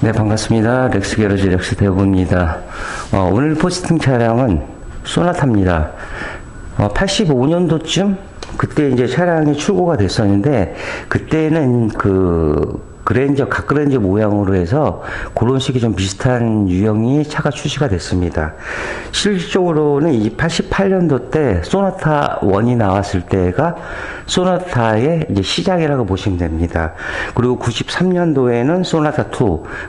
네, 반갑습니다. 렉스 게러지 렉스 대부입니다. 오늘 포스팅 차량은 소나타입니다. 85년도쯤 그때 이제 차량이 출고가 됐었는데, 그때는 각그랜저 모양으로 해서 그런 식이 좀 비슷한 유형이 차가 출시가 됐습니다. 실질적으로는 이 88년도 때 소나타 1이 나왔을 때가 소나타의 이제 시작이라고 보시면 됩니다. 그리고 93년도에는 소나타 2,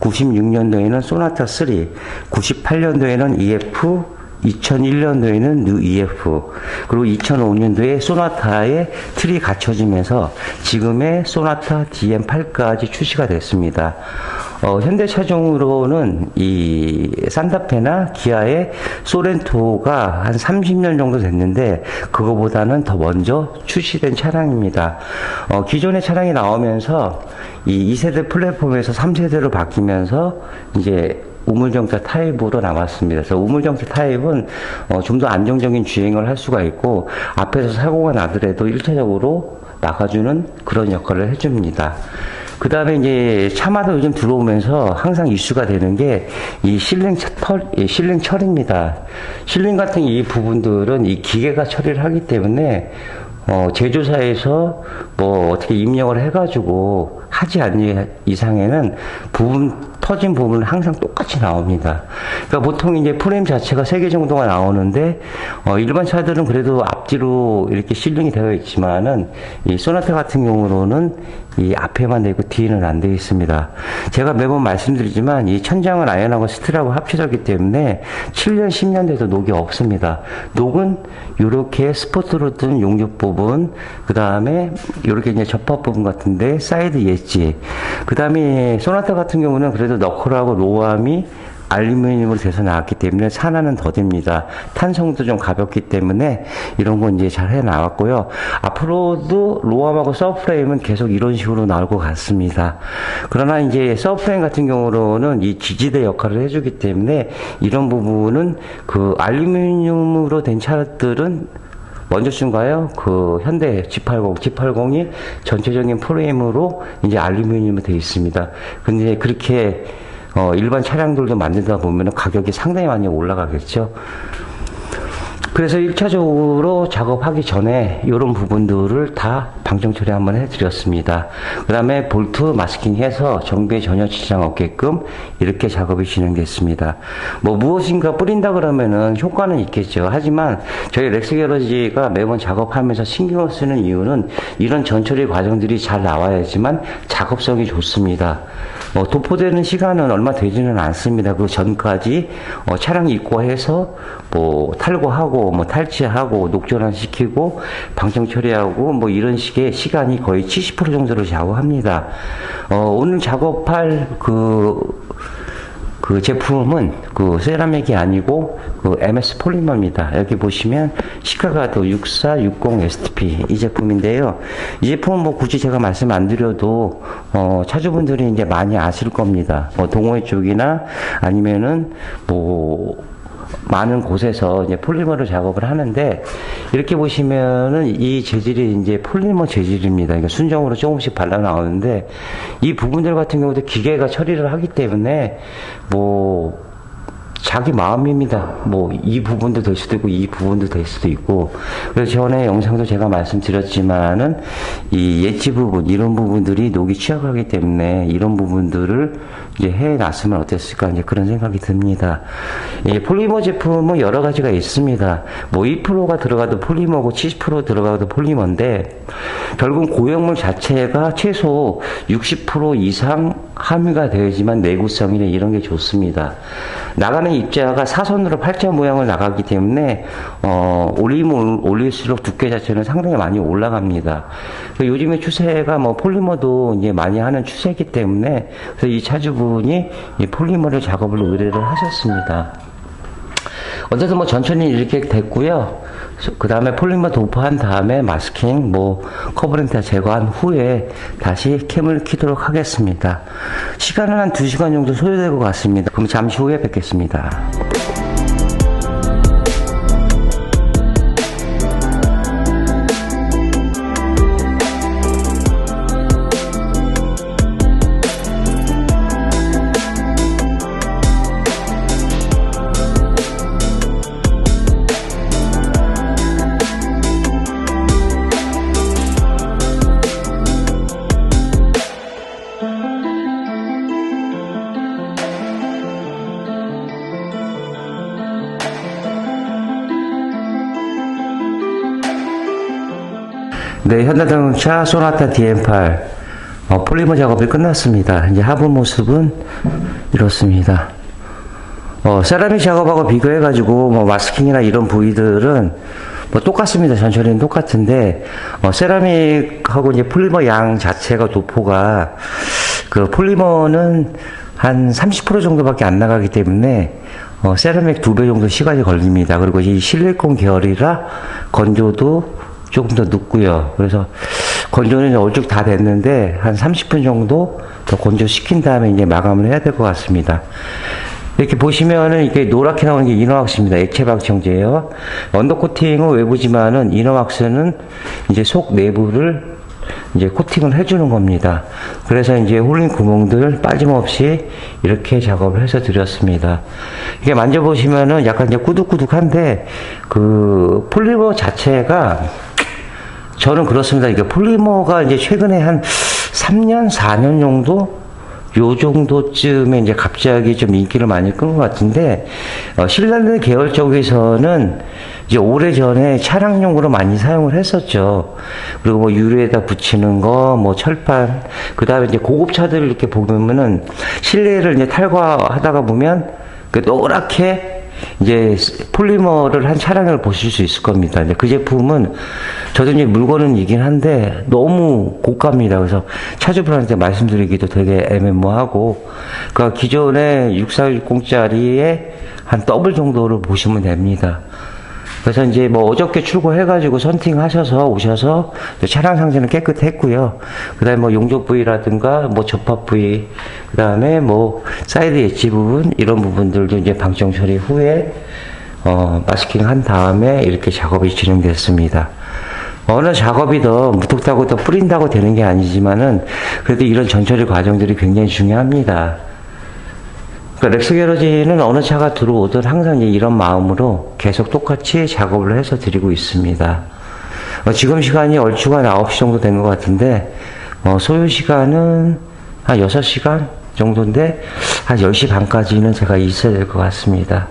96년도에는 소나타 3, 98년도에는 EF, 2001년도에는 뉴 EF, 그리고 2005년도에 소나타의 틀이 갖춰지면서 지금의 소나타 DM8까지 출시가 됐습니다. 현대차종으로는 이 산타페나 기아의 소렌토가 한 30년 정도 됐는데, 그거보다는 더 먼저 출시된 차량입니다. 기존의 차량이 나오면서 이 2세대 플랫폼에서 3세대로 바뀌면서 이제 우물정차 타입으로 나왔습니다. 그래서 우물정차 타입은 좀 더 안정적인 주행을 할 수가 있고, 앞에서 사고가 나더라도 1차적으로 막아주는 그런 역할을 해줍니다. 그 다음에 이제 차마다 요즘 들어오면서 항상 이슈가 되는 게 이 실링 처리입니다. 실링 같은 이 부분들은 이 기계가 처리를 하기 때문에 제조사에서 뭐 어떻게 입력을 해가지고 하지 않는 이상에는 터진 부분은 항상 똑같이 나옵니다. 그러니까 보통 이제 프레임 자체가 3개 정도가 나오는데, 일반 차들은 그래도 앞뒤로 이렇게 실링이 되어 있지만은, 이 소나타 같은 경우로는 이 앞에만 되고 뒤에는 안 되어 있습니다. 제가 매번 말씀드리지만 이 천장은 아연하고 스틸하고 합쳐졌기 때문에 7년, 10년 돼도 녹이 없습니다. 녹은 이렇게 스포트로 뜬 용접 부분, 그 다음에 이렇게 이제 접합 부분 같은데 사이드 엣지, 그 다음에 소나타 같은 경우는 그래도 너클하고 로함이 알루미늄으로 돼서 나왔기 때문에 산화는 더 됩니다. 탄성도 좀 가볍기 때문에 이런 거 이제 잘 해 나왔고요. 앞으로도 로함하고 서브프레임은 계속 이런 식으로 나올 것 같습니다. 그러나 이제 서브프레임 같은 경우로는 이 지지대 역할을 해주기 때문에 이런 부분은 그 알루미늄으로 된 차들은 먼저 쓴가요? 현대 G80이 전체적인 프레임으로 이제 알루미늄으로 되어 있습니다. 근데 그렇게 일반 차량들도 만들다 보면 가격이 상당히 많이 올라가겠죠. 그래서 1차적으로 작업하기 전에 이런 부분들을 다 방정 처리 한번 해드렸습니다. 그 다음에 볼트 마스킹해서 정비에 전혀 지장 없게끔 이렇게 작업이 진행됐습니다. 무엇인가 뿌린다 그러면은 효과는 있겠죠. 하지만 저희 렉스 게러지가 매번 작업하면서 신경을 쓰는 이유는 이런 전처리 과정들이 잘 나와야지만 작업성이 좋습니다. 도포되는 시간은 얼마 되지는 않습니다. 그 전까지 차량 입고해서 탈거하고 탈취하고 녹전환시키고 방정 처리하고 이런 식의 시간이 거의 70% 정도를 작업합니다. 오늘 작업할 그 제품은 세라믹이 아니고 MS 폴리머입니다. 여기 보시면 시카가도 6460 STP 이 제품인데요. 이 제품은 굳이 제가 말씀 안 드려도 차주분들이 이제 많이 아실 겁니다. 동호회 쪽이나 아니면은 많은 곳에서 이제 폴리머를 작업을 하는데, 이렇게 보시면은 이 재질이 이제 폴리머 재질입니다. 그러니까 순정으로 조금씩 발라 나오는데, 이 부분들 같은 경우도 기계가 처리를 하기 때문에 자기 마음입니다. 이 부분도 될 수도 있고 이 부분도 될 수도 있고. 그래서 전에 영상도 제가 말씀드렸지만은 이 엣지 부분, 이런 부분들이 녹이 취약하기 때문에 이런 부분들을 이제 해놨으면 어땠을까, 이제 그런 생각이 듭니다. 이 폴리머 제품은 여러 가지가 있습니다. 2%가 들어가도 폴리머고 70% 들어가도 폴리머인데, 결국 고형물 자체가 최소 60% 이상 함유가 되어야지만 내구성이나 이런 게 좋습니다. 나가는 입자가 사선으로 팔자 모양을 나가기 때문에 올리면 올릴수록 두께 자체는 상당히 많이 올라갑니다. 요즘의 추세가 폴리머도 이제 많이 하는 추세이기 때문에, 그래서 이 차주분이 이 폴리머를 작업을 의뢰를 하셨습니다. 어쨌든 전천히 이렇게 됐고요. 그 다음에 폴리머 도포한 다음에 마스킹, 커버렌트 제거한 후에 다시 캠을 켜도록 하겠습니다. 시간은 한 2시간 정도 소요될 것 같습니다. 그럼 잠시 후에 뵙겠습니다. 네, 현대자동차 소나타 DM8 폴리머 작업이 끝났습니다. 이제 하부 모습은 이렇습니다. 세라믹 작업하고 비교해가지고 마스킹이나 이런 부위들은 똑같습니다. 전처리는 똑같은데 세라믹하고 이제 폴리머 양 자체가 도포가 그 폴리머는 한 30% 정도밖에 안 나가기 때문에 세라믹 2배 정도 시간이 걸립니다. 그리고 이 실리콘 계열이라 건조도 조금 더 늦고요. 그래서 건조는 얼추 다 됐는데 한 30분 정도 더 건조시킨 다음에 이제 마감을 해야 될 것 같습니다. 이렇게 보시면은 이게 노랗게 나오는 게 이너왁스입니다. 액체 방청제예요. 언더코팅은 외부지만은 이너왁스는 이제 속 내부를 이제 코팅을 해주는 겁니다. 그래서 이제 홀린 구멍들 빠짐없이 이렇게 작업을 해서 드렸습니다. 이게 만져보시면은 약간 이제 꾸덕꾸덕한데 그 폴리머 자체가 저는 그렇습니다. 이게 폴리머가 이제 최근에 한 3년, 4년 정도? 요 정도쯤에 이제 갑자기 좀 인기를 많이 끈 것 같은데, 신라드 계열 쪽에서는 이제 오래전에 차량용으로 많이 사용을 했었죠. 그리고 뭐 유리에다 붙이는 거, 뭐 철판, 그 다음에 이제 고급차들을 이렇게 보면은 실내를 이제 탈거하다가 보면 그 노랗게 이제 폴리머를 한 차량을 보실 수 있을 겁니다. 이제 그 제품은 저도 이제 물건은 이긴 한데 너무 고가입니다. 그래서 차주분한테 말씀드리기도 되게 애매모하고, 그러니까 기존에 6460짜리에 한 더블 정도를 보시면 됩니다. 그래서 이제 뭐 어저께 출고해가지고 선팅하셔서 오셔서 차량 상태는 깨끗했고요. 그 다음에 뭐 용접 부위라든가 뭐 접합 부위, 그 다음에 뭐 사이드 엣지 부분, 이런 부분들도 이제 방청 처리 후에 마스킹 한 다음에 이렇게 작업이 진행됐습니다. 어느 작업이 더 무턱다고 더 뿌린다고 되는 게 아니지만은 그래도 이런 전처리 과정들이 굉장히 중요합니다. 그러니까 렉스게러지는 어느 차가 들어오든 항상 이런 마음으로 계속 똑같이 작업을 해서 드리고 있습니다. 지금 시간이 얼추 한 9시 정도 된 것 같은데 소요 시간은 한 6시간 정도인데 한 10시 반까지는 제가 있어야 될 것 같습니다.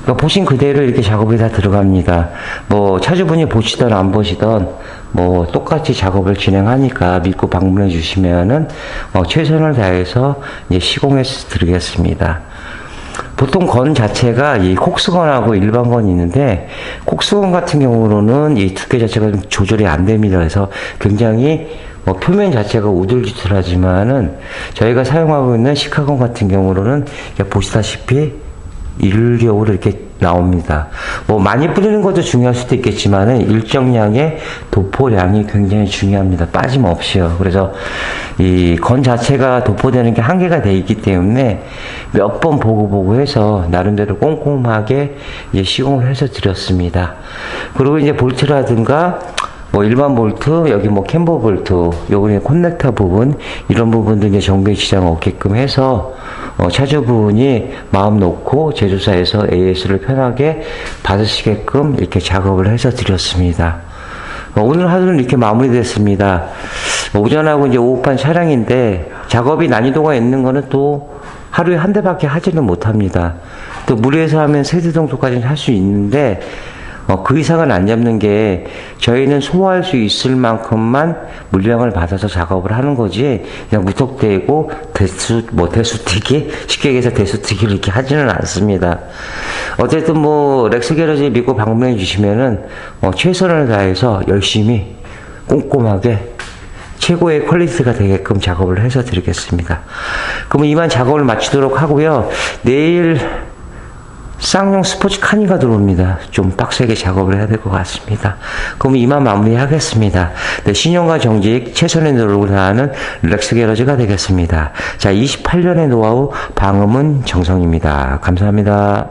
그러니까 보신 그대로 이렇게 작업이 다 들어갑니다. 뭐 차주분이 보시던 안 보시던 뭐 똑같이 작업을 진행하니까 믿고 방문해 주시면은 최선을 다해서 이제 시공해서 드리겠습니다. 보통 건 자체가 이 콕스건하고 일반 건이 있는데, 콕스건 같은 경우로는 이 두께 자체가 좀 조절이 안 됩니다. 그래서 굉장히 표면 자체가 우둘기툴하지만은 저희가 사용하고 있는 시카건 같은 경우로는 보시다시피 일격으로 이렇게 나옵니다. 뭐 많이 뿌리는 것도 중요할 수도 있겠지만 일정량의 도포량이 굉장히 중요합니다. 빠짐없이요. 그래서 이 건 자체가 도포되는 게 한계가 돼 있기 때문에 몇 번 보고 해서 나름대로 꼼꼼하게 이제 시공을 해서 드렸습니다. 그리고 이제 볼트라든가 뭐 일반 볼트, 여기 뭐 캠버 볼트, 요거는 커넥터 부분, 이런 부분도 이제 정비에 지장 없게끔 해서 차주분이 마음 놓고 제조사에서 AS를 편하게 받으시게끔 이렇게 작업을 해서 드렸습니다. 오늘 하루는 이렇게 마무리됐습니다. 오전하고 이제 오후판 차량인데 작업이 난이도가 있는 거는 또 하루에 한 대밖에 하지는 못합니다. 또 무리해서 하면 3대 정도까지는 할 수 있는데 그 이상은 안 잡는 게 저희는 소화할 수 있을 만큼만 물량을 받아서 작업을 하는 거지, 그냥 무턱대고 대수튀기, 쉽게 얘기해서 대수튀기를 이렇게 하지는 않습니다. 어쨌든 뭐 렉스게러지 믿고 방문해 주시면은 최선을 다해서 열심히 꼼꼼하게 최고의 퀄리티가 되게끔 작업을 해서 드리겠습니다. 그럼 이만 작업을 마치도록 하고요. 내일 쌍용 스포츠 카니가 들어옵니다. 좀 빡세게 작업을 해야 될 것 같습니다. 그럼 이만 마무리하겠습니다. 네, 신용과 정직, 최선의 노력을 다하는 렉스게러지가 되겠습니다. 자, 28년의 노하우, 방음은 정성입니다. 감사합니다.